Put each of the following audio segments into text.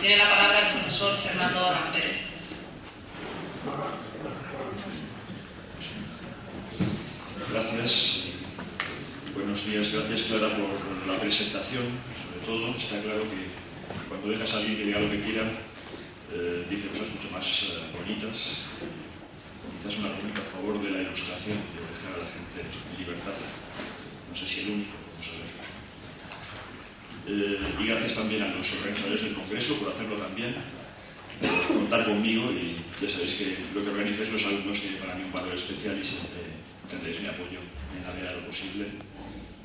Tiene la palabra el profesor Fernando Pérez. Gracias. Buenos días. Gracias, Clara, por la presentación. Sobre todo, está claro que cuando dejas a alguien que diga lo que quiera, dice cosas mucho más bonitas. Quizás una argumento a favor de la ilustración, de dejar a la gente en libertad. No sé si el único, vamos a ver. Y gracias también a los organizadores del Congreso por hacerlo también, por contar conmigo, y ya sabéis que lo que organizáis los alumnos tiene para mí un valor especial y siempre tendréis mi apoyo en la medida de lo posible.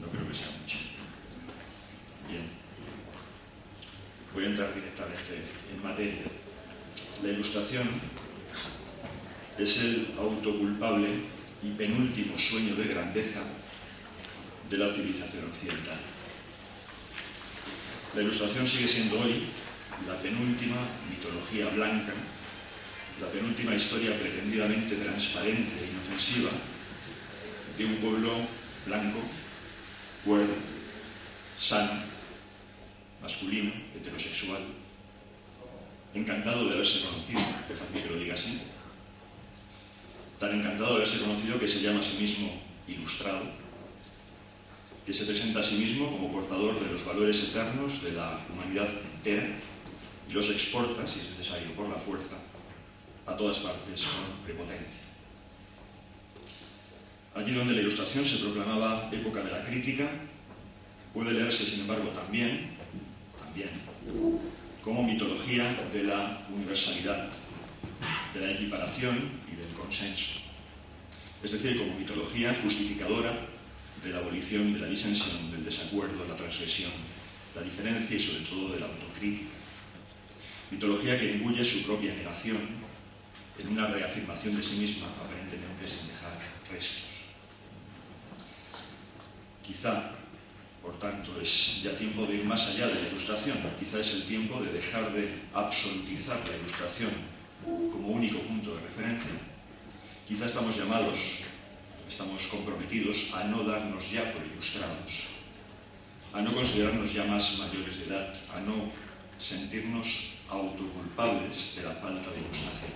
No creo que sea mucho. Bien. Voy a entrar directamente en materia. La ilustración es el autoculpable y penúltimo sueño de grandeza de la civilización occidental. La ilustración sigue siendo hoy la penúltima mitología blanca, la penúltima historia pretendidamente transparente e inofensiva de un pueblo blanco, cuerdo, sano, masculino, heterosexual, encantado de haberse conocido, dejadme que lo diga así, tan encantado de haberse conocido que se llama a sí mismo ilustrado, que se presenta a sí mismo como portador de los valores eternos de la humanidad entera y los exporta, si es necesario, por la fuerza, a todas partes con prepotencia. Allí donde la ilustración se proclamaba época de la crítica, puede leerse, sin embargo, también como mitología de la universalidad, de la equiparación y del consenso. Es decir, como mitología justificadora de la abolición y de la disensión, del desacuerdo, la transgresión, la diferencia y sobre todo de la autocrítica. Mitología que imbuye su propia negación en una reafirmación de sí misma, aparentemente sin dejar restos. Quizá, por tanto, es ya tiempo de ir más allá de la ilustración. Quizá es el tiempo de dejar de absolutizar la ilustración como único punto de referencia. Quizá estamos llamados, estamos comprometidos a no darnos ya por ilustrados, a no considerarnos ya más mayores de edad, a no sentirnos autoculpables de la falta de ilustración.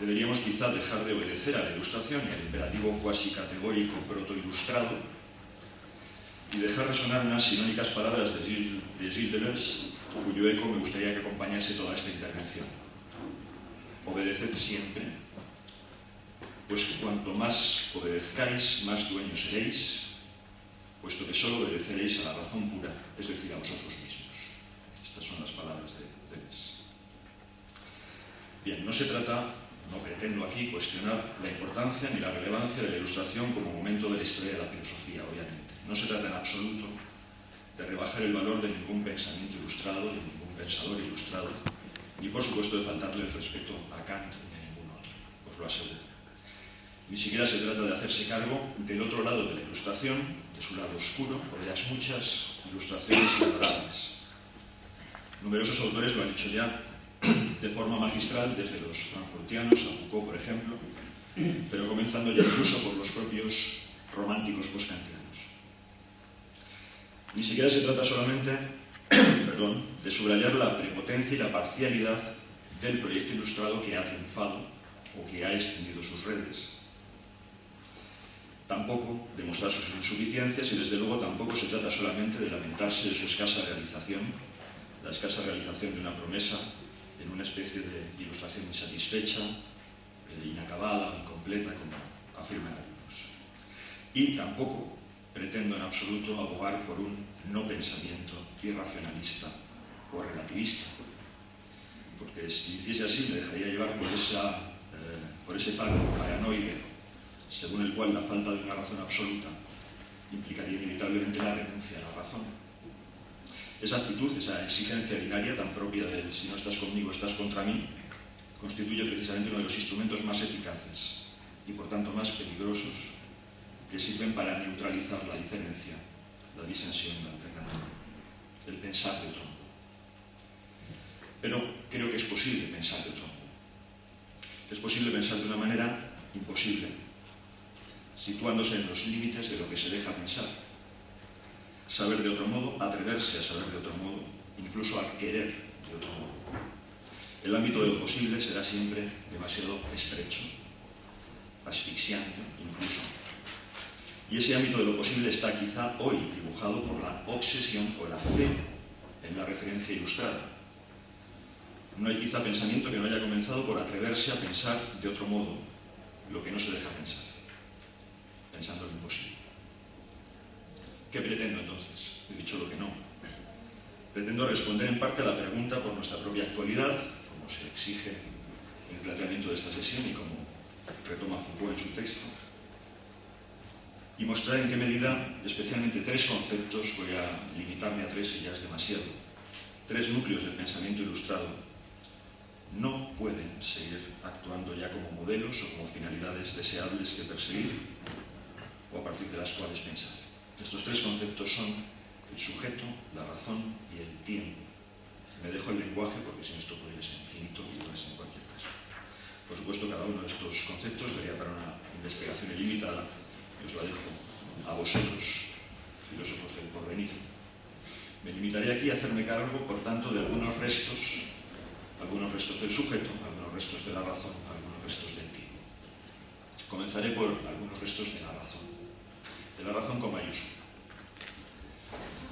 Deberíamos quizá dejar de obedecer a la ilustración y al imperativo cuasi categórico protoilustrado y dejar resonar unas sinónicas palabras de Gilles Deleuze, cuyo eco me gustaría que acompañase toda esta intervención. Obedeced siempre, pues que cuanto más obedezcáis, más dueños seréis, puesto que solo obedeceréis a la razón pura, es decir, a vosotros mismos. Estas son las palabras de Deleuze. Bien, no se trata, no pretendo aquí cuestionar la importancia ni la relevancia de la ilustración como momento de la historia de la filosofía, obviamente. No se trata en absoluto de rebajar el valor de ningún pensamiento ilustrado, de ningún pensador ilustrado, ni por supuesto de faltarle el respeto a Kant ni a ningún otro, os lo aseguro. Ni siquiera se trata de hacerse cargo del otro lado de la ilustración, de su lado oscuro, o de las muchas ilustraciones elaboradas. Numerosos autores lo han hecho ya de forma magistral, desde los frankfurtianos a Foucault, por ejemplo, pero comenzando ya incluso por los propios románticos postkantianos. Ni siquiera se trata solamente de subrayar la prepotencia y la parcialidad del proyecto ilustrado que ha triunfado o que ha extendido sus redes. Tampoco de mostrar sus insuficiencias y, desde luego, tampoco se trata solamente de lamentarse de su escasa realización, la escasa realización de una promesa en una especie de ilustración insatisfecha, inacabada, incompleta, como afirman algunos. Y tampoco pretendo en absoluto abogar por un no pensamiento irracionalista o relativista, porque si hiciese así me dejaría llevar por ese pacto paranoide según el cual la falta de una razón absoluta implicaría inevitablemente la renuncia a la razón. Esa actitud, esa exigencia binaria tan propia del si no estás conmigo, estás contra mí, constituye precisamente uno de los instrumentos más eficaces y por tanto más peligrosos que sirven para neutralizar la diferencia, la disensión, la alternativa, el pensar de otro modo. Pero creo que es posible pensar de otro modo. Es posible pensar de una manera imposible, situándose en los límites de lo que se deja pensar. Saber de otro modo, atreverse a saber de otro modo, incluso a querer de otro modo. El ámbito de lo posible será siempre demasiado estrecho, asfixiante incluso. Y ese ámbito de lo posible está quizá hoy dibujado por la obsesión o la fe en la referencia ilustrada. No hay quizá pensamiento que no haya comenzado por atreverse a pensar de otro modo lo que no se deja pensar, pensando lo imposible. ¿Qué pretendo entonces? He dicho lo que no. Pretendo responder en parte a la pregunta por nuestra propia actualidad, como se exige en el planteamiento de esta sesión y como retoma Foucault en su texto, y mostrar en qué medida, especialmente tres conceptos, voy a limitarme a tres y ya es demasiado, tres núcleos del pensamiento ilustrado, no pueden seguir actuando ya como modelos o como finalidades deseables que perseguir o a partir de las cuales pensar. Estos tres conceptos son el sujeto, la razón y el tiempo. Me dejo el lenguaje porque sin esto podría ser infinito y lo es en cualquier caso. Por supuesto, cada uno de estos conceptos daría para una investigación ilimitada y os la dejo a vosotros, filósofos del porvenir. Me limitaré aquí a hacerme cargo, por tanto, de algunos restos del sujeto, algunos restos de la razón, algunos restos del tiempo. Comenzaré por algunos restos de la razón con mayúscula.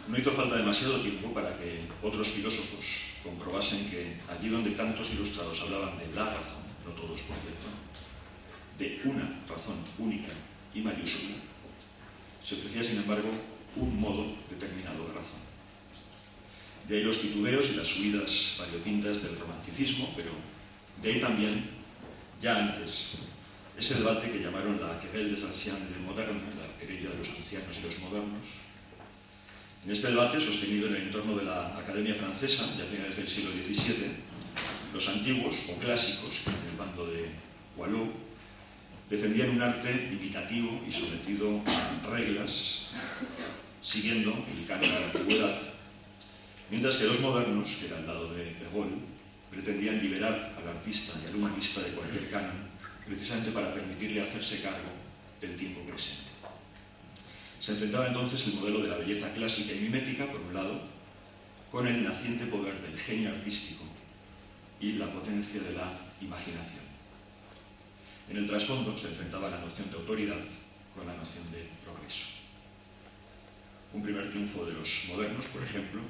No hizo falta demasiado tiempo para que otros filósofos comprobasen que allí donde tantos ilustrados hablaban de la razón, no todos por cierto, de una razón única y mayúscula, se ofrecía sin embargo un modo determinado de razón. De ahí los titubeos y las subidas variopintas del romanticismo, pero de ahí también, ya antes, ese debate que llamaron la querelle des anciens et des modernes, la querella de los ancianos y los modernos. En este debate, sostenido en el entorno de la Academia Francesa, ya a finales del siglo XVII, los antiguos o clásicos, en el bando de Boileau, defendían un arte imitativo y sometido a reglas, siguiendo el canon de la antigüedad, mientras que los modernos, que era el lado de Gaulle, pretendían liberar al artista y al humanista de cualquier canon, precisamente para permitirle hacerse cargo del tiempo presente. Se enfrentaba entonces el modelo de la belleza clásica y mimética, por un lado, con el naciente poder del genio artístico y la potencia de la imaginación. En el trasfondo se enfrentaba la noción de autoridad con la noción de progreso. Un primer triunfo de los modernos, por ejemplo,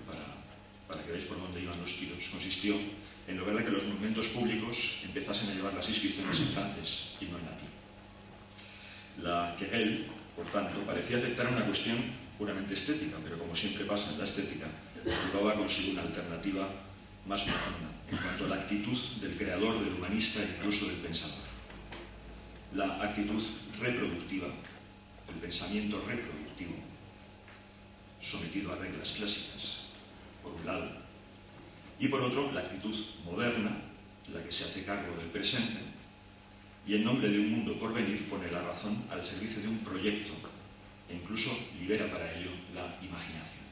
para que veáis por dónde iban los tiros, consistió en lograr que los monumentos públicos empezasen a llevar las inscripciones en francés y no en latín. La querelle, por tanto, parecía aceptar una cuestión puramente estética, pero como siempre pasa en la estética, llevaba consigo una alternativa más profunda en cuanto a la actitud del creador, del humanista e incluso del pensador. La actitud reproductiva, el pensamiento reproductivo, sometido a reglas clásicas, por un lado, y por otro, la actitud moderna, la que se hace cargo del presente, y en nombre de un mundo por venir pone la razón al servicio de un proyecto e incluso libera para ello la imaginación.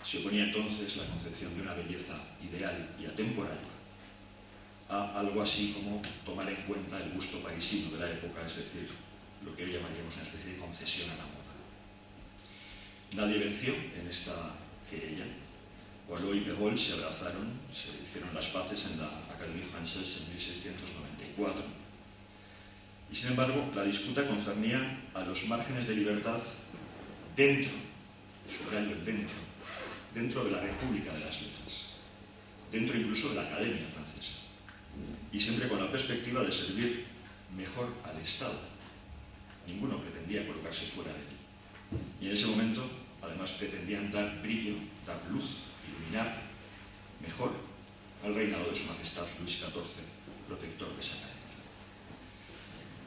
Se oponía entonces la concepción de una belleza ideal y atemporal a algo así como tomar en cuenta el gusto parisino de la época, es decir, lo que hoy llamaríamos una especie de concesión a la moda. Nadie venció en esta querella. Boileau y Perrault se abrazaron, se hicieron las paces en la Académie Française en 1694. Y sin embargo, la disputa concernía a los márgenes de libertad dentro, subrayo el dentro de la República de las Letras, dentro incluso de la Academia Francesa, y siempre con la perspectiva de servir mejor al Estado. Ninguno pretendía colocarse fuera de él. Y en ese momento, además, pretendían dar brillo, dar luz, iluminar mejor al reinado de su majestad Luis XIV, protector de esa academia.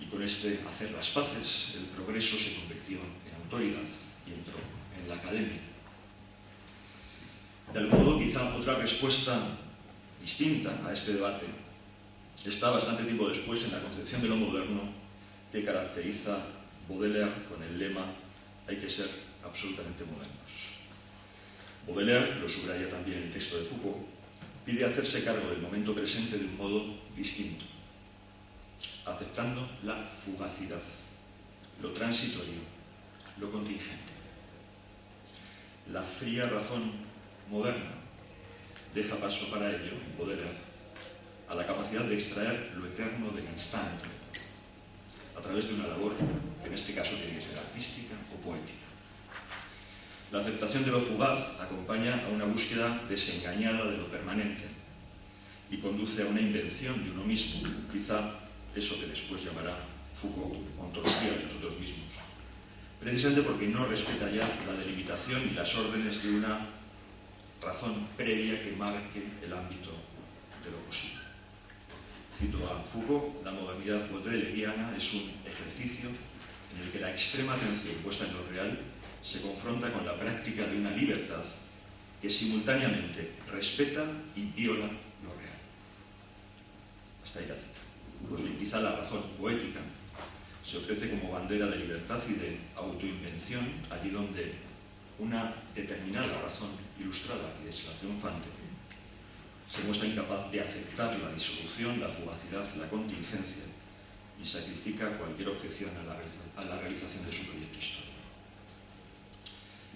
Y con este hacer las paces, el progreso se convirtió en autoridad y entró en la academia. De algún modo, quizá otra respuesta distinta a este debate está bastante tiempo después en la concepción de lo moderno que caracteriza Baudelaire con el lema «hay que ser absolutamente modernos». Baudelaire, lo subraya también el texto de Foucault, pide hacerse cargo del momento presente de un modo distinto, aceptando la fugacidad, lo transitorio, lo contingente. La fría razón moderna deja paso para ello, en Baudelaire, a la capacidad de extraer lo eterno del instante a través de una labor que en este caso tiene que ser artística o poética. La aceptación de lo fugaz acompaña a una búsqueda desengañada de lo permanente y conduce a una invención de uno mismo, quizá eso que después llamará Foucault ontología de nosotros mismos, precisamente porque no respeta ya la delimitación y las órdenes de una razón previa que marque el ámbito de lo posible. Cito a Foucault: la modernidad baudelairiana es un ejercicio en el que la extrema atención puesta en lo real se confronta con la práctica de una libertad que simultáneamente respeta y viola lo real. Hasta ahí la cita. Pues bien, quizá la razón poética se ofrece como bandera de libertad y de autoinvención allí donde una determinada razón ilustrada, que es la triunfante, se muestra incapaz de aceptar la disolución, la fugacidad, la contingencia y sacrifica cualquier objeción a la realización de su proyecto histórico.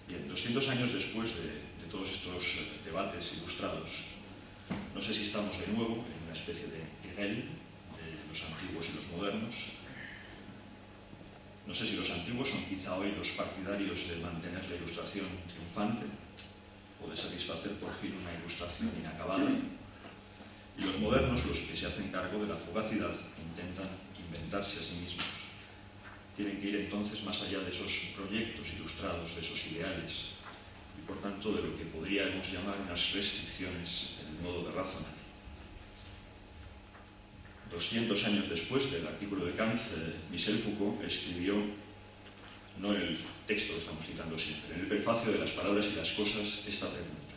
Bien, 200 años después de todos estos debates ilustrados, no sé si estamos de nuevo en una especie de guerrilla de los antiguos y los modernos. No sé si los antiguos son quizá hoy los partidarios de mantener la ilustración triunfante o de satisfacer por fin una ilustración inacabada, y los modernos, los que se hacen cargo de la fugacidad, intentan inventarse a sí mismos. Tienen que ir entonces más allá de esos proyectos ilustrados, de esos ideales, y por tanto de lo que podríamos llamar unas restricciones en el modo de razonar. 200 años después del artículo de Kant, Michel Foucault escribió, no en el texto que estamos citando siempre, en el prefacio de Las palabras y las cosas, esta pregunta: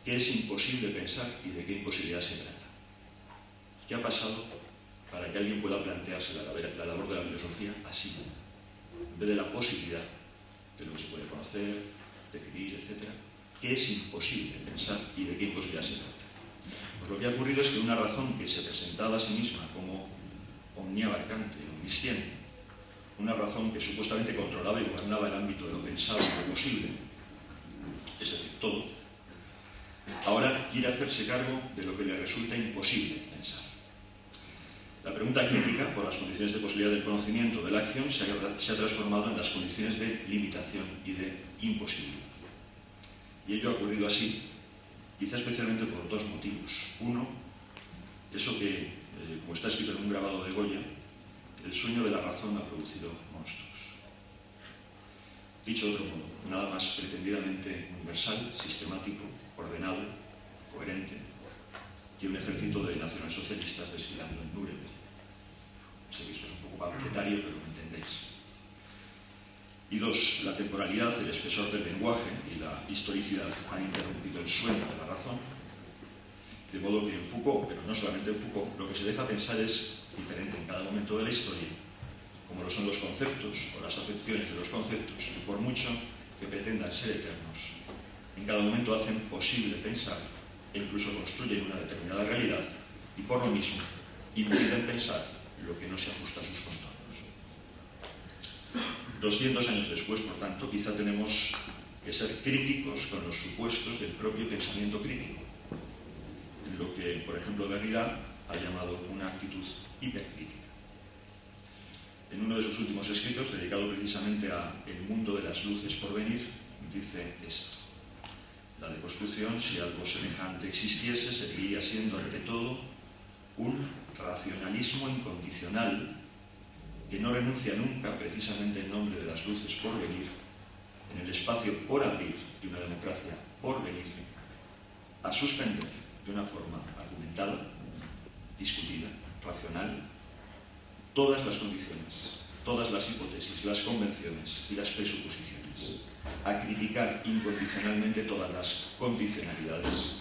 ¿qué es imposible pensar y de qué imposibilidad se trata? ¿Qué ha pasado para que alguien pueda plantearse la labor de la filosofía así, en vez de la posibilidad de lo que se puede conocer, definir, etc.? ¿Qué es imposible pensar y de qué imposibilidad se trata? Pues lo que ha ocurrido es que una razón que se presentaba a sí misma como omniabarcante, omnisciente, una razón que supuestamente controlaba y gobernaba el ámbito de lo pensado y lo posible, es decir, todo, ahora quiere hacerse cargo de lo que le resulta imposible pensar. La pregunta crítica por las condiciones de posibilidad del conocimiento de la acción se ha transformado en las condiciones de limitación y de imposibilidad. Y ello ha ocurrido así, quizá especialmente por dos motivos. Uno, eso que, como está escrito en un grabado de Goya, el sueño de la razón ha producido monstruos. Dicho de otro modo, nada más pretendidamente universal, sistemático, ordenado, coherente, que un ejército de nacionalsocialistas desfilando en Nuremberg. Sé que esto es un poco pamfletario, pero me entendéis. Y dos, la temporalidad, el espesor del lenguaje y la historicidad han interrumpido el sueño de la razón, de modo que en Foucault, pero no solamente en Foucault, lo que se deja pensar es diferente en cada momento de la historia, como lo son los conceptos o las acepciones de los conceptos, y por mucho que pretendan ser eternos, en cada momento hacen posible pensar e incluso construyen una determinada realidad, y por lo mismo impiden pensar lo que no se ajusta a sus contornos. 200 años después, por tanto, quizá tenemos que ser críticos con los supuestos del propio pensamiento crítico, en lo que, por ejemplo, Derrida ha llamado una actitud hipercrítica. En uno de sus últimos escritos, dedicado precisamente a el mundo de las luces por venir, dice esto: la deconstrucción, si algo semejante existiese, seguiría siendo ante todo un racionalismo incondicional que no renuncia nunca, precisamente en nombre de las luces por venir, en el espacio por abrir de una democracia por venir, a suspender de una forma argumentada, discutida, racional, todas las condiciones, todas las hipótesis, las convenciones y las presuposiciones, a criticar incondicionalmente todas las condicionalidades,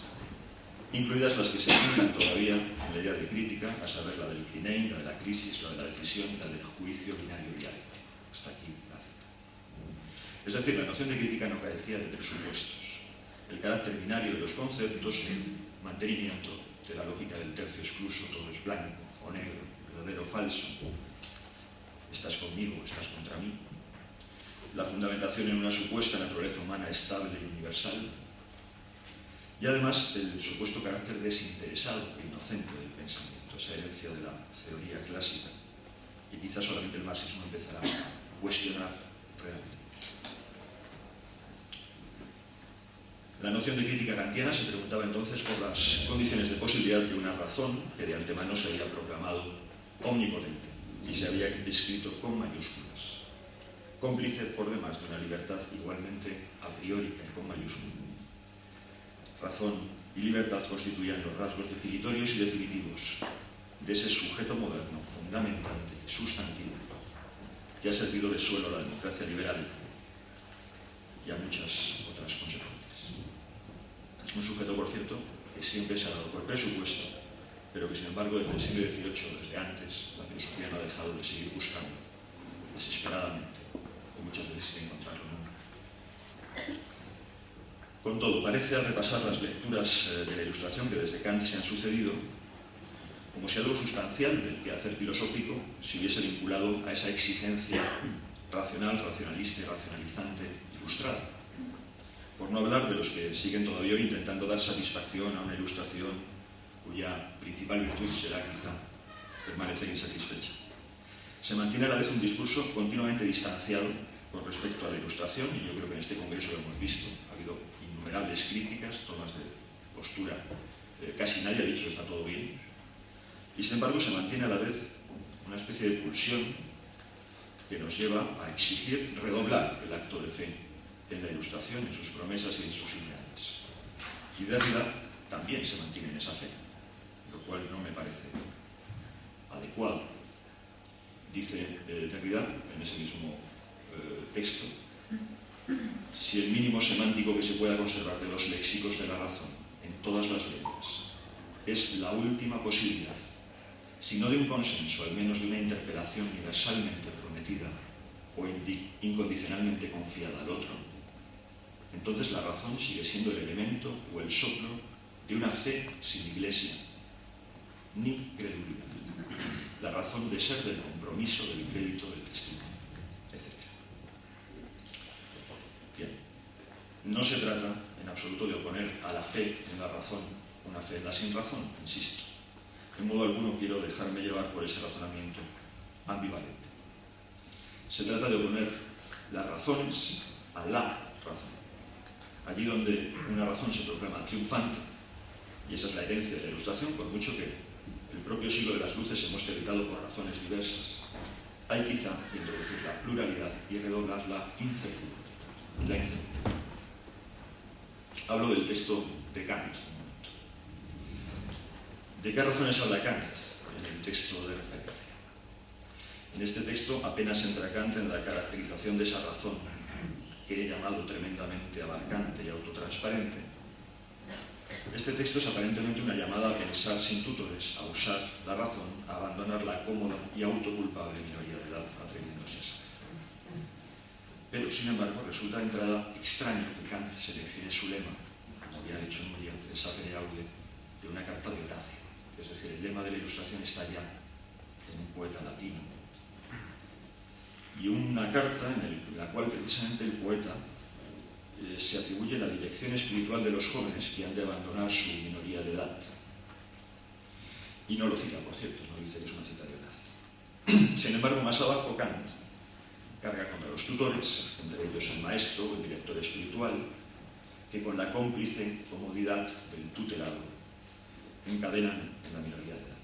incluidas las que se aplican todavía en la idea de crítica, a saber la del Finein, la de la crisis, la de la decisión y la del juicio binario dialéctico. Hasta aquí la cita. Es decir, la noción de crítica no carecía de presupuestos. El carácter binario de los conceptos, el mantenimiento de la lógica del tercio excluso, todo es blanco o negro, verdadero o falso, estás conmigo, estás contra mí, la fundamentación en una supuesta naturaleza humana estable y universal, Y además el supuesto carácter desinteresado e inocente del pensamiento, esa herencia de la teoría clásica, que quizás solamente el marxismo empezará a cuestionar realmente. La noción de crítica kantiana se preguntaba entonces por las condiciones de posibilidad de una razón que de antemano se había proclamado omnipotente y se había escrito con mayúsculas, cómplice por demás de una libertad igualmente a priori con mayúsculas. Razón y libertad constituían los rasgos definitorios y definitivos de ese sujeto moderno, fundamentante, sustantivo, que ha servido de suelo a la democracia liberal y a muchas otras consecuencias. Un sujeto, por cierto, que siempre se ha dado por presupuesto, pero que sin embargo desde el siglo XVIII, desde antes, la filosofía no ha dejado de seguir buscando desesperadamente, y muchas veces sin encontrarlo nunca. Con todo, parece al repasar las lecturas de la Ilustración que desde Kant se han sucedido, como si algo sustancial del quehacer filosófico se hubiese vinculado a esa exigencia racional, racionalista y racionalizante ilustrada. Por no hablar de los que siguen todavía hoy intentando dar satisfacción a una Ilustración cuya principal virtud será quizá permanecer insatisfecha. Se mantiene a la vez un discurso continuamente distanciado con respecto a la Ilustración, y yo creo que en este congreso lo hemos visto. Ha habido innumerables críticas, tomas de postura. Casi nadie ha dicho que está todo bien. Y sin embargo se mantiene a la vez una especie de pulsión que nos lleva a exigir redoblar el acto de fe en la Ilustración, en sus promesas y en sus ideales. Y Derrida también se mantiene en esa fe, lo cual no me parece adecuado. Dice Derrida en ese mismo texto: si el mínimo semántico que se pueda conservar de los léxicos de la razón en todas las lenguas es la última posibilidad, si no de un consenso, al menos de una interpelación universalmente prometida o incondicionalmente confiada al otro, entonces la razón sigue siendo el elemento o el soplo de una fe sin iglesia ni credulidad. La razón de ser del compromiso, del crédito, del testimonio, etc. Bien, no se trata en absoluto de oponer a la fe en la razón una fe en la sin razón, insisto. De modo alguno quiero dejarme llevar por ese razonamiento ambivalente. Se trata de oponer las razones a la razón. Allí donde una razón se proclama triunfante, y esa es la herencia de la Ilustración, por mucho que el propio siglo de las luces se muestre habitado por razones diversas, hay quizá que introducir la pluralidad y redoblar la incertidumbre. Hablo del texto de Kant. ¿De qué razones habla Kant en el texto de referencia? En este texto apenas entra Kant en la caracterización de esa razón que he llamado tremendamente abarcante y autotransparente. Este texto es aparentemente una llamada a pensar sin tutores, a usar la razón, a abandonar la cómoda y autoculpable minoría de edad, atreviéndose a ser. Pero, sin embargo, resulta de entrada extraño que Kant seleccione su lema, como había dicho en María, el sapere aude, de una carta de Horacio. Es decir, el lema de la Ilustración está ya en un poeta latino. Y una carta en la cual precisamente el poeta se atribuye la dirección espiritual de los jóvenes que han de abandonar su minoría de edad. Y no lo cita, por cierto, no dice que es una cita de Horacio. Sin embargo, más abajo Kant carga contra los tutores, entre ellos el maestro o el director espiritual, que con la cómplice comodidad del tutelado encadenan en la minoría de edad.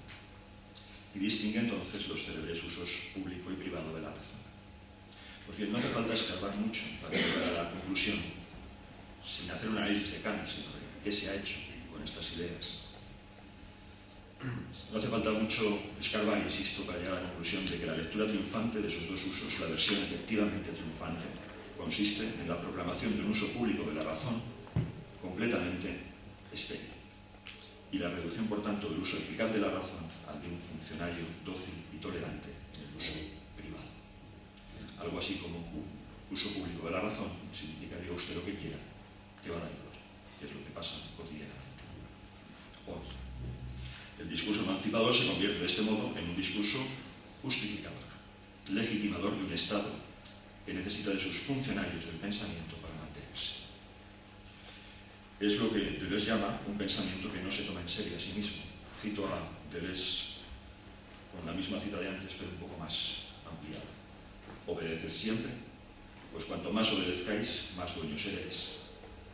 Y distingue entonces los célebres usos público y privado de la razón. Pues bien, no hace falta escarbar mucho para llegar a la conclusión, sin hacer un análisis de Kant, sino de qué se ha hecho con estas ideas. No hace falta mucho escarbar, insisto, para llegar a la conclusión de que la lectura triunfante de esos dos usos, la versión efectivamente triunfante, consiste en la proclamación de un uso público de la razón completamente estéril, y la reducción, por tanto, del uso eficaz de la razón al de un funcionario dócil y tolerante en el uso privado. Algo así como uso público de la razón significa, diga usted lo que quiera, que van a ayudar, que es lo que pasa cotidianamente. Hoy, el discurso emancipador se convierte de este modo en un discurso justificador, legitimador de un Estado que necesita de sus funcionarios del pensamiento para mantenerse. es lo que Deleuze llama un pensamiento que no se toma en serio a sí mismo. Cito a Deleuze con la misma cita de antes, pero un poco más ampliada. Obedeced siempre, pues cuanto más obedezcáis, más dueños seréis,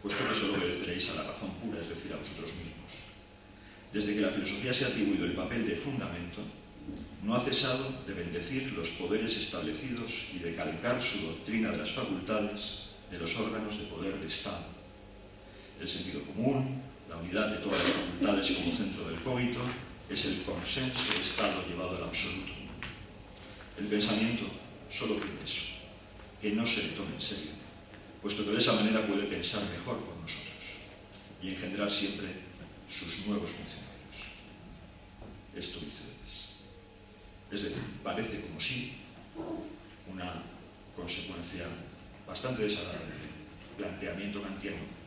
puesto que solo obedeceréis a la razón pura, es decir, a vosotros mismos. Desde que la filosofía se ha atribuido el papel de fundamento, no ha cesado de bendecir los poderes establecidos y de calcar su doctrina de las facultades de los órganos de poder de Estado. El sentido común, la unidad de todas las facultades como centro del cogito, es el consenso de Estado llevado al absoluto. El pensamiento solo pide eso, que no se le tome en serio, puesto que de esa manera puede pensar mejor por nosotros y engendrar siempre sus nuevos funcionarios. Esto dice Deleuze. Es decir, parece como si una consecuencia bastante desagradable del planteamiento kantiano,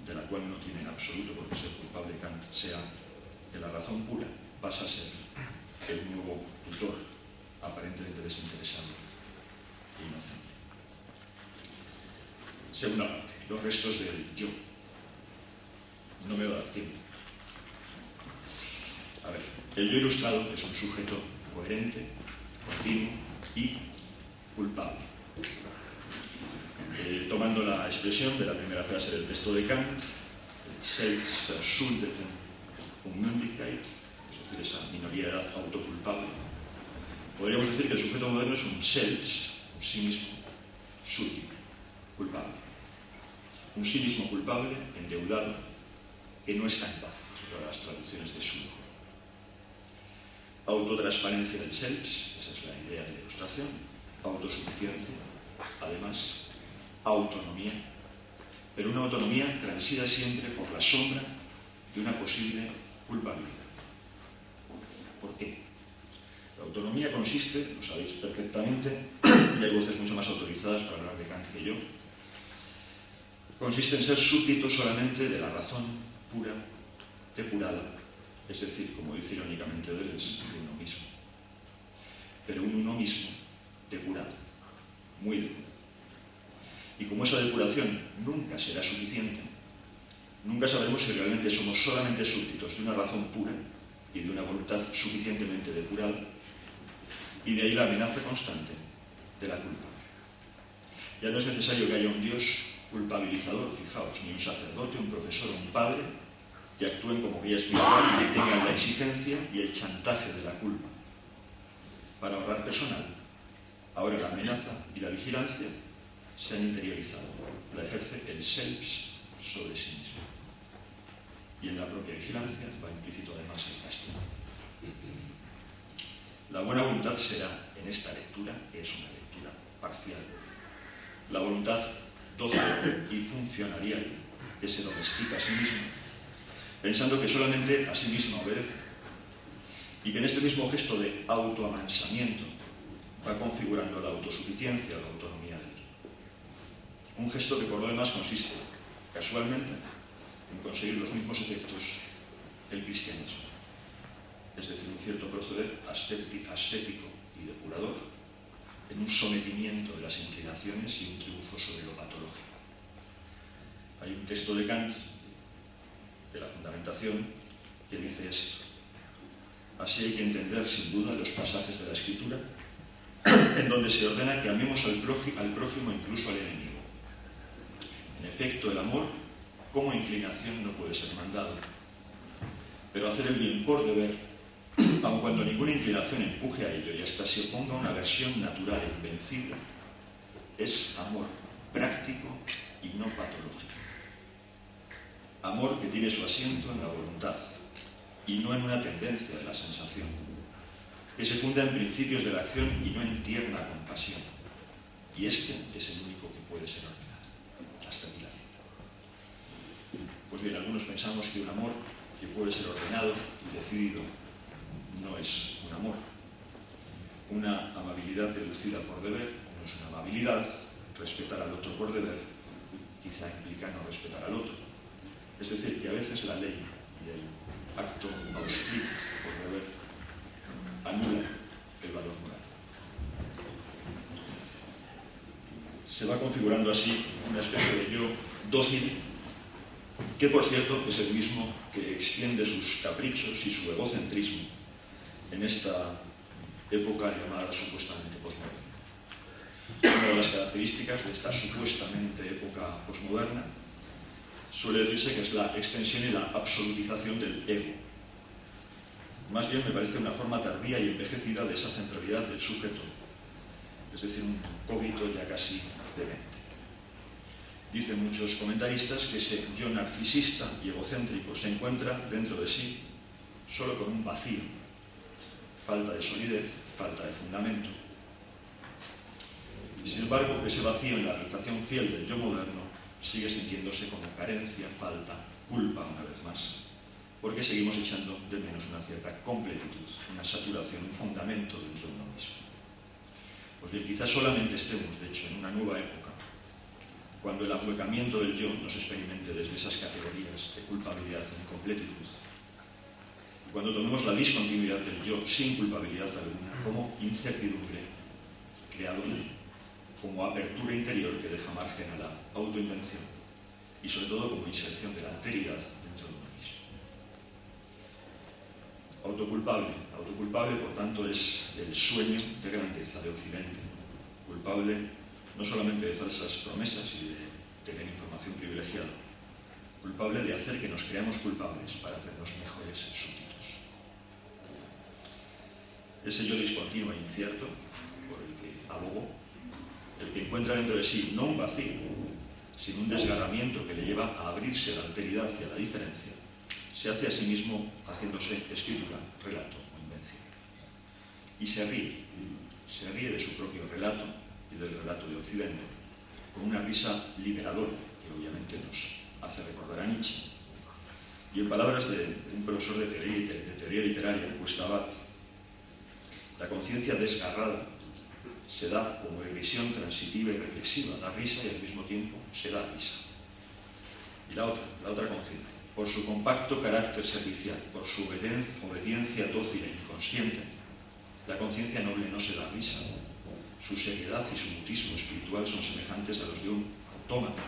de la cual no tiene en absoluto por qué ser culpable Kant, sea que la razón pura pasa a ser el nuevo tutor aparentemente desinteresado e inocente. Segunda parte, los restos del yo. No me va a dar tiempo. A ver, el yo ilustrado es un sujeto coherente, continuo y culpable. Tomando la expresión de la primera frase del texto de Kant, Selbstverschuldeten Unmündigkeit, es decir, esa minoría autoculpable, podríamos decir que el sujeto moderno es un Selbst, un sí mismo, schuldig, culpable. Un sí mismo culpable, endeudado, que no está en paz, es otra de las traducciones de schuldig. Autotransparencia del Selbst, esa es la idea de ilustración, autosuficiencia, además, autonomía, pero una autonomía transida siempre por la sombra de una posible culpabilidad. ¿Por qué? La autonomía consiste, lo sabéis perfectamente, y hay voces mucho más autorizadas para hablar de Kant que yo, consiste en ser súbdito solamente de la razón pura, depurada, es decir, como dice irónicamente Deleuze, de uno mismo. Pero un uno mismo depurado, muy depurado. Y como esa depuración nunca será suficiente, nunca sabremos si realmente somos solamente súbditos de una razón pura y de una voluntad suficientemente depurada, y de ahí la amenaza constante de la culpa. Ya no es necesario que haya un Dios culpabilizador, fijaos, ni un sacerdote, un profesor, un padre, que actúen como guía espiritual y que tengan la exigencia y el chantaje de la culpa. Para ahorrar personal, ahora la amenaza y la vigilancia se han interiorizado. La ejerce el Selbst sobre sí mismo. Y en la propia vigilancia va implícito además el castigo. La buena voluntad será, en esta lectura, que es una lectura parcial, la voluntad dócil y funcionarial que se domestica a sí misma, pensando que solamente a sí misma obedece, y que en este mismo gesto de autoamansamiento va configurando la autosuficiencia, la autonomía del yo. Un gesto que por lo demás consiste, casualmente, en conseguir los mismos efectos del cristianismo, es decir, un cierto proceder ascético y depurador, en un sometimiento de las inclinaciones y un triunfo sobre lo patológico. Hay un texto de Kant, de la Fundamentación, que dice esto. Así hay que entender, sin duda, los pasajes de la Escritura, en donde se ordena que amemos al prójimo incluso al enemigo. En efecto, el amor, como inclinación, no puede ser mandado. Pero hacer el bien por deber, aun cuando ninguna inclinación empuje a ello y hasta se oponga una versión natural e invencible, es amor práctico y no patológico. Amor que tiene su asiento en la voluntad y no en una tendencia de la sensación, que se funda en principios de la acción y no en tierna compasión. Y este es el único que puede ser ordenado. Hasta aquí la cita. Pues bien, algunos pensamos que un amor que puede ser ordenado y decidido no es un amor. Una amabilidad deducida por deber no es una amabilidad. Respetar al otro por deber quizá implica no respetar al otro. Es decir, que a veces la ley y el acto austric por deber anula el valor moral. Se va configurando así una especie de yo dócil que por cierto es el mismo que extiende sus caprichos y su egocentrismo en esta época llamada supuestamente posmoderna. Una de las características de esta supuestamente época posmoderna suele decirse que es la extensión y la absolutización del ego. Más bien me parece una forma tardía y envejecida de esa centralidad del sujeto, es decir, un cogito ya casi demente. Dicen muchos comentaristas que ese yo narcisista y egocéntrico se encuentra dentro de sí solo con un vacío, falta de solidez, falta de fundamento. Sin embargo, ese vacío en la realización fiel del yo moderno sigue sintiéndose como carencia, falta, culpa una vez más, porque seguimos echando de menos una cierta completitud, una saturación, un fundamento del yo uno mismo. Pues bien, quizás solamente estemos, de hecho, en una nueva época, cuando el ahuecamiento del yo nos experimente desde esas categorías de culpabilidad e incompletitud, y cuando tomemos la discontinuidad del yo sin culpabilidad alguna como incertidumbre creadora, como apertura interior que deja margen a la autoinvención y sobre todo como inserción de la alteridad dentro de uno mismo. Autoculpable por tanto es el sueño de grandeza de Occidente, culpable no solamente de falsas promesas y de tener información privilegiada, culpable de hacer que nos creamos culpables para hacernos mejores súbditos. Ese yo discontinuo e incierto por el que abogo, el que encuentra dentro de sí no un vacío, sino un desgarramiento que le lleva a abrirse a la alteridad y a la diferencia, se hace a sí mismo haciéndose escritura, relato o invención. Y se ríe de su propio relato y del relato de Occidente, con una risa liberadora que obviamente nos hace recordar a Nietzsche. Y en palabras de un profesor de teoría literaria, Gustav, la conciencia desgarrada se da como irrisión transitiva y reflexiva, da risa y al mismo tiempo se da risa. Y la otra conciencia, por su compacto carácter servicial, por su obediencia dócil e inconsciente, la conciencia noble no se da risa. Su seriedad y su mutismo espiritual son semejantes a los de un autómata,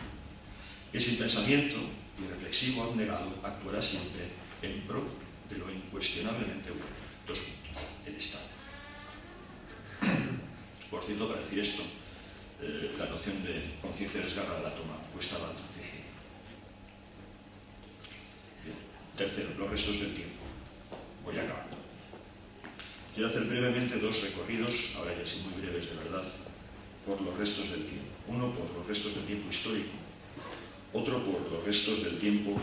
que sin pensamiento y reflexivo abnegado actuará siempre en pro de lo incuestionablemente bueno. Dos puntos. El Estado. Por cierto, para decir esto, la noción de conciencia desgarrada la toma Gustav de Hegel. Tercero, los restos del tiempo. Voy acabando. Quiero hacer brevemente dos recorridos, ahora ya sí muy breves de verdad, por los restos del tiempo. Uno por los restos del tiempo histórico, otro por los restos del tiempo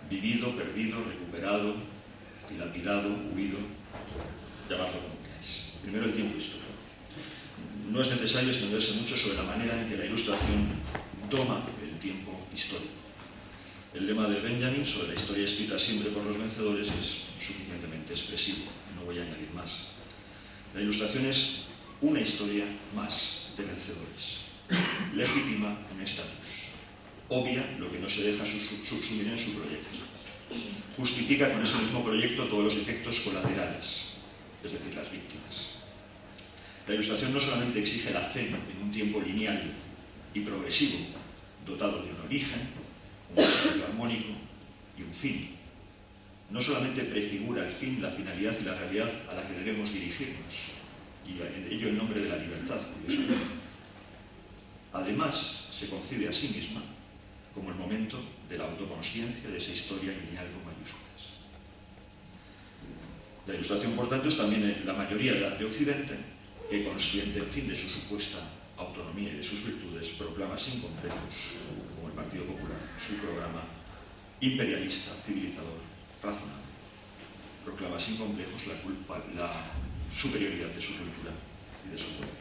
vivido, perdido, recuperado, dilapidado, huido, llamadlo como queráis. Primero el tiempo histórico. No es necesario extenderse mucho sobre la manera en que la Ilustración doma el tiempo histórico. El lema de Benjamin sobre la historia escrita siempre por los vencedores es suficientemente expresivo, no voy a añadir más. La Ilustración es una historia más de vencedores, legítima un estatus, obvia lo que no se deja subsumir en su proyecto, justifica con ese mismo proyecto todos los efectos colaterales, es decir, las víctimas. La Ilustración no solamente exige la cena en un tiempo lineal y progresivo, dotado de un origen, un desarrollo armónico y un fin. No solamente prefigura el fin, la finalidad y la realidad a la que debemos dirigirnos, y ello en nombre de la libertad, curiosamente. Además, se concibe a sí misma como el momento de la autoconsciencia de esa historia lineal con mayúsculas. La Ilustración, por tanto, es también la mayoría de Occidente, que, consciente, en fin, de su supuesta autonomía y de sus virtudes, proclama sin complejos, como el Partido Popular, su programa imperialista, civilizador, razonable. Proclama sin complejos la superioridad de su cultura y de su pueblo.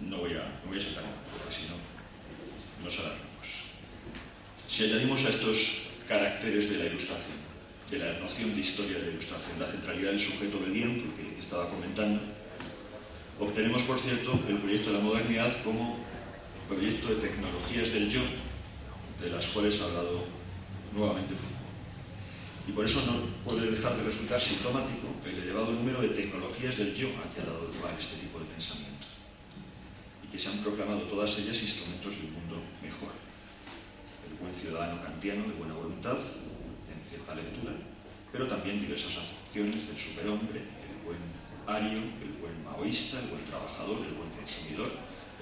No voy a saltar nada, porque si no, nos alargamos. Si añadimos a estos caracteres de la Ilustración, de la noción de historia de la Ilustración, la centralidad del sujeto obediente que estaba comentando, obtenemos, por cierto, el proyecto de la modernidad como proyecto de tecnologías del yo, de las cuales ha hablado nuevamente Foucault. Y por eso no puede dejar de resultar sintomático el elevado número de tecnologías del yo a que ha dado lugar este tipo de pensamiento. Y y que se han proclamado todas ellas instrumentos de un mundo mejor. El buen ciudadano kantiano de buena voluntad, en cierta lectura, pero también diversas acepciones del superhombre, el buen ario, el buen maoísta, el buen trabajador, el buen consumidor,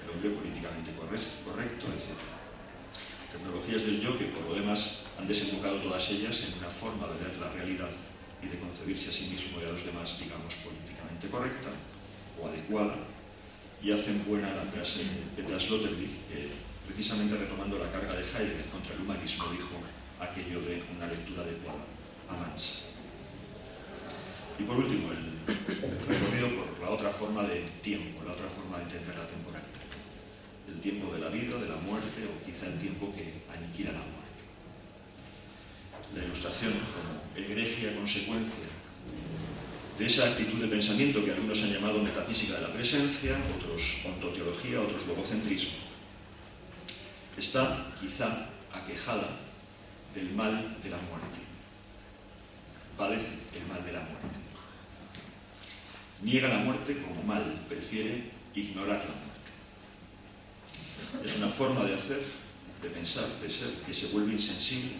el hombre políticamente correcto, etc. Tecnologías del yo que, por lo demás, han desembocado todas ellas en una forma de ver la realidad y de concebirse a sí mismo y a los demás, digamos, políticamente correcta o adecuada, y hacen buena la frase de Sloterdijk, que, precisamente retomando la carga de Heidegger contra el humanismo, dijo aquello de una lectura adecuada a mansa. Y por último, el recorrido por la otra forma de tiempo, la otra forma de entender la temporalidad. El tiempo de la vida, de la muerte, o quizá el tiempo que aniquila la muerte. La ilustración como egregia consecuencia de esa actitud de pensamiento que algunos han llamado metafísica de la presencia, otros ontoteología, otros logocentrismo, está quizá aquejada del mal de la muerte. Padece el mal de la muerte. Niega la muerte como mal, prefiere ignorar la muerte. Es una forma de hacer, de pensar, de ser, que se vuelve insensible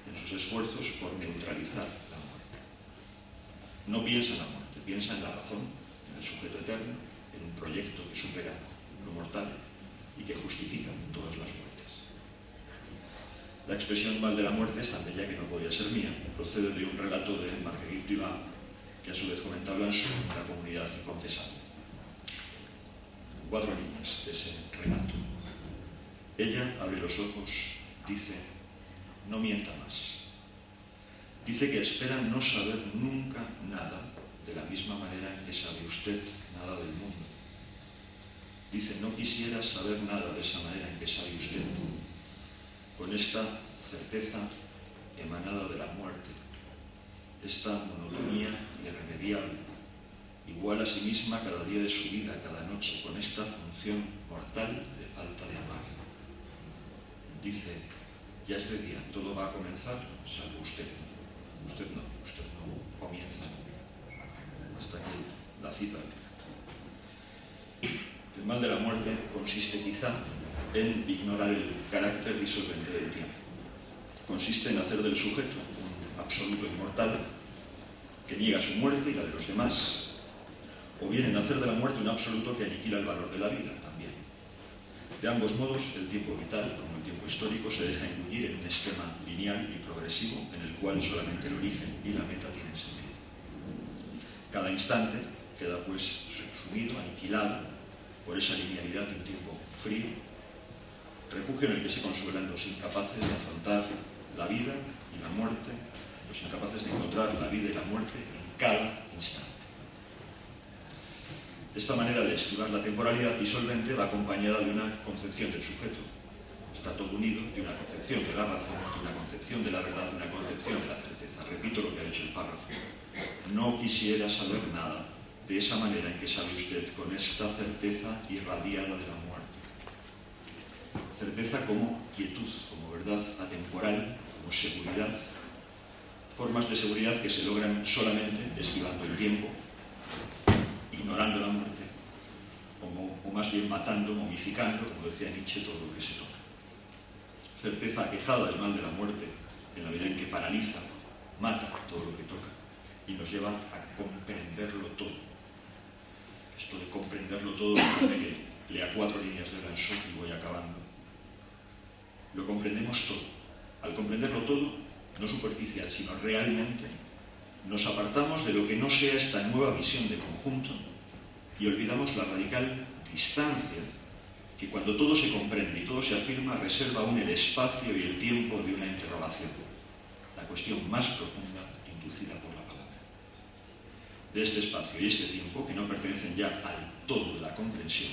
en sus esfuerzos por neutralizar la muerte. No piensa en la muerte, piensa en la razón, en el sujeto eterno, en un proyecto que supera lo mortal y que justifica todas las muertes. La expresión mal de la muerte es tan bella que no podía ser mía. Procede de un relato de Marguerite Duras, que a su vez comenta Blanchot en la comunidad confesada. 4 líneas de ese relato. Ella abre los ojos, dice, no mienta más. Dice que espera no saber nunca nada, de la misma manera en que sabe usted nada del mundo. Dice, no quisiera saber nada de esa manera en que sabe usted. Con esta certeza emanada de la muerte, esta monotonía irremediable, igual a sí misma cada día de su vida, cada noche, con esta función mortal de falta de amar. Dice, ya es de día, todo va a comenzar, salvo usted. Usted no comienza. Hasta aquí la cita. El mal de la muerte consiste quizá en ignorar el carácter disolvente del tiempo. Consiste en hacer del sujeto un absoluto inmortal que niega su muerte y la de los demás, o bien en hacer de la muerte un absoluto que aniquila el valor de la vida también. De ambos modos, el tiempo vital, como el tiempo histórico, se deja engullir en un esquema lineal y progresivo en el cual solamente el origen y la meta tienen sentido. Cada instante queda pues subsumido, aniquilado por esa linealidad de un tiempo frío, refugio en el que se consuelan los incapaces de afrontar la vida y la muerte, los incapaces de encontrar la vida y la muerte en cada instante. Esta manera de esquivar la temporalidad disolvente va acompañada de una concepción del sujeto. Está todo unido de una concepción de la razón, de una concepción de la verdad, de una concepción de la certeza. Repito lo que ha dicho el párrafo. No quisiera saber nada de esa manera en que sabe usted, con esta certeza irradiada de la muerte. Certeza como quietud, como verdad atemporal, como seguridad. Formas de seguridad que se logran solamente esquivando el tiempo, ignorando la muerte, o más bien matando, momificando, como decía Nietzsche, todo lo que se toca. Certeza aquejada del mal de la muerte, en la medida en que paraliza, mata todo lo que toca y nos lleva a comprenderlo todo. Esto de comprenderlo todo, que lea 4 líneas de Blanchot y voy acabando. Lo comprendemos todo. Al comprenderlo todo, no superficial, sino realmente, nos apartamos de lo que no sea esta nueva visión de conjunto y olvidamos la radical distancia que, cuando todo se comprende y todo se afirma, reserva aún el espacio y el tiempo de una interrogación, la cuestión más profunda inducida por la palabra. De este espacio y este tiempo, que no pertenecen ya al todo de la comprensión,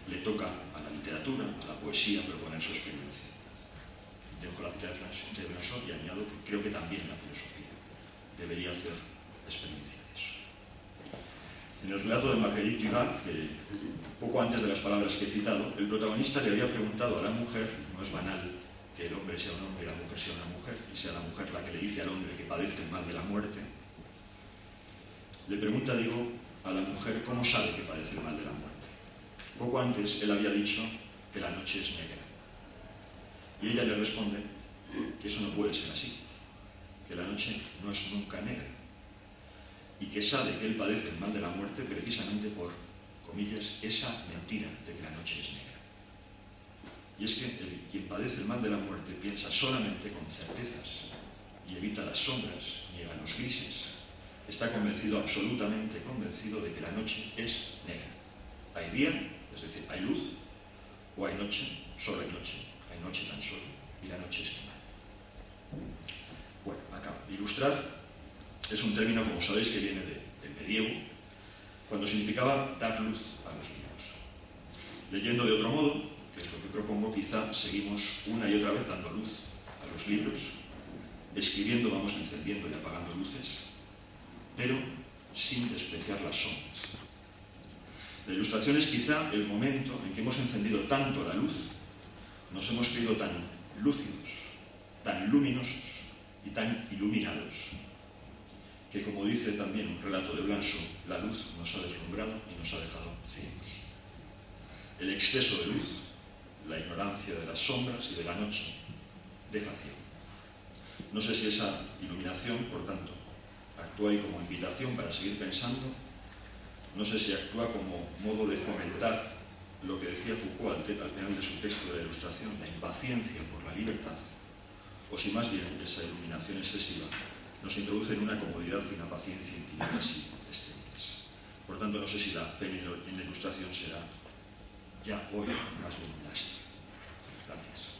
le toca a la literatura, a la poesía, proponer su experiencia. Dejo la cita de Blanchot y añado que creo que también la filosofía debería hacer experiencia de eso. En el relato de Marguerite Duras, que poco antes de las palabras que he citado, el protagonista le había preguntado a la mujer, no es banal que el hombre sea un hombre y la mujer sea una mujer, y sea la mujer la que le dice al hombre que padece el mal de la muerte, le pregunta, digo, a la mujer cómo sabe que padece el mal de la muerte. Poco antes él había dicho que la noche es negra. Y ella le responde que eso no puede ser así, que la noche no es nunca negra, y que sabe que él padece el mal de la muerte precisamente por, comillas, esa mentira de que la noche es negra. Y es que quien padece el mal de la muerte piensa solamente con certezas y evita las sombras, niega los grises, está convencido, absolutamente convencido, de que la noche es negra. Hay día, es decir, hay luz, o hay noche, solo hay noche tan solo, y la noche es negra. Bueno, acabo. Ilustrar es un término, como sabéis, que viene del medievo, cuando significaba dar luz a los libros. Leyendo de otro modo, que es lo que propongo, quizá seguimos una y otra vez dando luz a los libros, escribiendo vamos encendiendo y apagando luces, pero sin despreciar las sombras. La ilustración es quizá el momento en que hemos encendido tanto la luz, nos hemos creído tan lúcidos, tan luminosos y tan iluminados, que, como dice también un relato de Blanchot, la luz nos ha deslumbrado y nos ha dejado ciegos. El exceso de luz, la ignorancia de las sombras y de la noche, deja ciego. No sé si esa iluminación, por tanto, actúa ahí como invitación para seguir pensando. No sé si actúa como modo de fomentar lo que decía Foucault al final de su texto de la Ilustración, la impaciencia por la libertad, o si más bien esa iluminación excesiva nos introduce en una comodidad y una paciencia infinitas y estériles. Por tanto, no sé si la fe en la Ilustración será ya hoy más de un lastre. Gracias.